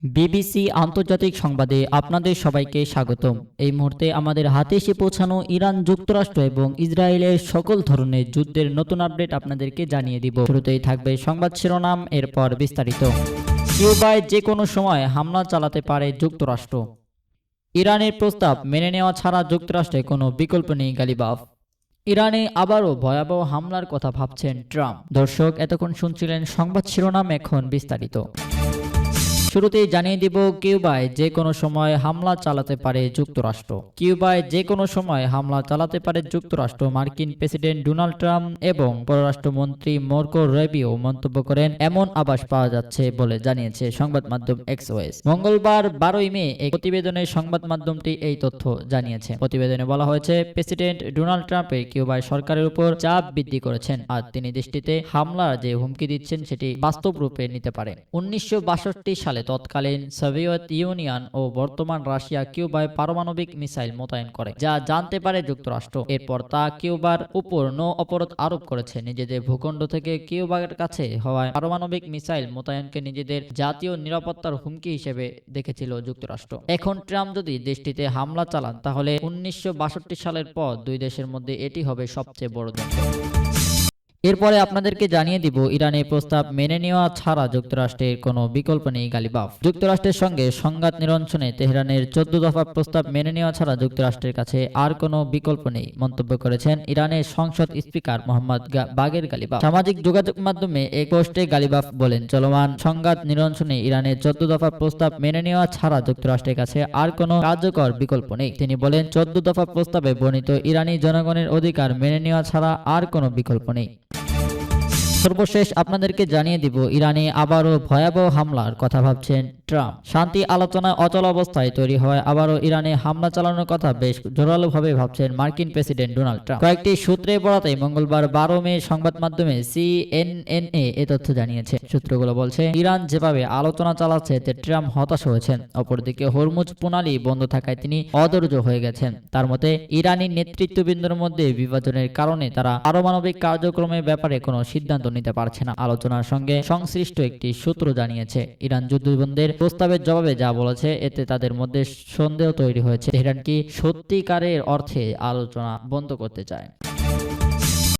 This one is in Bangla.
বিবিসি আন্তর্জাতিক সংবাদে আপনাদের সবাইকে স্বাগতম। এই মুহূর্তে আমাদের হাতে এসে পৌঁছানো ইরান, যুক্তরাষ্ট্র এবং ইসরায়েলের সকল ধরনের যুদ্ধের নতুন আপডেট আপনাদেরকে জানিয়ে দিব। শুরুতেই থাকবে সংবাদ শিরোনাম, এরপর বিস্তারিত। কিউবায় যে কোনো সময় হামলা চালাতে পারে যুক্তরাষ্ট্র। ইরানের প্রস্তাব মেনে নেওয়া ছাড়া যুক্তরাষ্ট্রে কোনো বিকল্প নেই, গালিবাফ। ইরানে আবারও ভয়াবহ হামলার কথা ভাবছেন ট্রাম্প। দর্শক, এতক্ষণ শুনছিলেন সংবাদ শিরোনাম, এখন বিস্তারিত। শুরুতেই জানিয়ে দিব, কিউবায় যে কোনো সময় হামলা চালাতে পারে যুক্তরাষ্ট্র। কিউবায় যে কোনো সময় হামলা চালাতে পারে যুক্তরাষ্ট্র, মার্কিন প্রেসিডেন্ট ডোনাল্ড ট্রাম্প এবং পররাষ্ট্রমন্ত্রী মার্কো রুবিও মন্তব্য করেন। এমন আভাস পাওয়া যাচ্ছে বলে জানিয়েছে সংবাদ মাধ্যম এক্সওএস। মঙ্গলবার 12 মে এক প্রতিবেদনে সংবাদ মাধ্যমটি এই তথ্য জানিয়েছে। প্রতিবেদনে বলা হয়েছে, প্রেসিডেন্ট ডোনাল্ড ট্রাম্প কিউবায় সরকারের উপর চাপ বৃদ্ধি করেছেন, আর তিনি দেশটিতে হামলার যে হুমকি দিচ্ছেন সেটি বাস্তব রূপে নিতে পারে। 1962 সালে তৎকালীন সোভিয়েত ইউনিয়ন ও বর্তমান রাশিয়া কিউবায় পারমাণবিক মিসাইল মোতায়েন করে, যা জানতে পারে যুক্তরাষ্ট্র। এরপর তা কিউবার উপর নৌ অবরোধ আরোপ করেছে। নিজেদের ভূখণ্ড থেকে কিউবার কাছে হওয়ায় পারমাণবিক মিসাইল মোতায়েনকে নিজেদের জাতীয় নিরাপত্তার হুমকি হিসেবে দেখেছিল যুক্তরাষ্ট্র। এখন ট্রাম্প যদি দেশটিতে হামলা চালান, তাহলে 1962 সালের পর দুই দেশের মধ্যে এটি হবে সবচেয়ে বড় যুদ্ধ। এরপরে আপনাদেরকে জানিয়ে দিব, ইরানের প্রস্তাব মেনে নেওয়া ছাড়া যুক্তরাষ্ট্রের কোনো বিকল্প নেই, গালিবাফ। যুক্তরাষ্ট্রের সঙ্গে সংঘাত নিরসনে তেহরানের 14 দফা প্রস্তাব মেনে নেওয়া ছাড়া যুক্তরাষ্ট্রের কাছে আর কোনো বিকল্প নেই মন্তব্য করেছেন ইরানের সংসদ স্পিকার মোহাম্মদ বাগের গালিবাফ। সামাজিক যোগাযোগ মাধ্যমে এক পোস্টে গালিবাফ বলেন, চলমান সংঘাত নিরসনে ইরানের 14 দফা প্রস্তাব মেনে নেওয়া ছাড়া যুক্তরাষ্ট্রের কাছে আর কোনো কার্যকর বিকল্প নেই। তিনি বলেন, 14 দফা প্রস্তাবে বর্ণিত ইরানি জনগণের অধিকার মেনে নেওয়া ছাড়া আর কোনো বিকল্প নেই। সর্বশেষ আপনাদেরকে জানিয়ে দিব, ইরানে আবারও ভয়াবহ হামলার কথা ভাবছেন ট্রাম্প। শান্তি আলোচনা অচল অবস্থায় তৈরি হওয়ায় আবারও ইরানে হামলা চালানোর কথা বেশ জোরালোভাবে ভাবছেন মার্কিন প্রেসিডেন্ট ডোনাল্ড ট্রাম্প। কয়েকটি সূত্রে বরাতে মঙ্গলবার 12 মে সংবাদ মাধ্যমে সিএনএনএ এ তথ্য জানিয়েছে। সূত্রগুলো বলছে, ইরান যেভাবে আলোচনা চালাচ্ছে এতে ট্রাম্প হতাশ হয়েছেন। অপরদিকে হরমুজ প্রণালী বন্ধ থাকায় তিনি অধৈর্য হয়ে গেছেন। তার মতে, ইরানি নেতৃত্ববৃন্দের মধ্যে বিভাজনের কারণে তারা পারমাণবিক কার্যক্রমের ব্যাপারে কোনো সিদ্ধান্ত নিতে পারছে না। আলোচনার সঙ্গে সংশ্লিষ্ট একটি সূত্র জানিয়েছে, ইরান যুদ্ধবন্ধের প্রস্তাবের জবাবে যা বলেছে, এতে তাদের মধ্যে সন্দেহ তৈরি হয়েছে তেহরান কি সত্যিকারের অর্থে আলোচনা বন্ধ করতে চায়।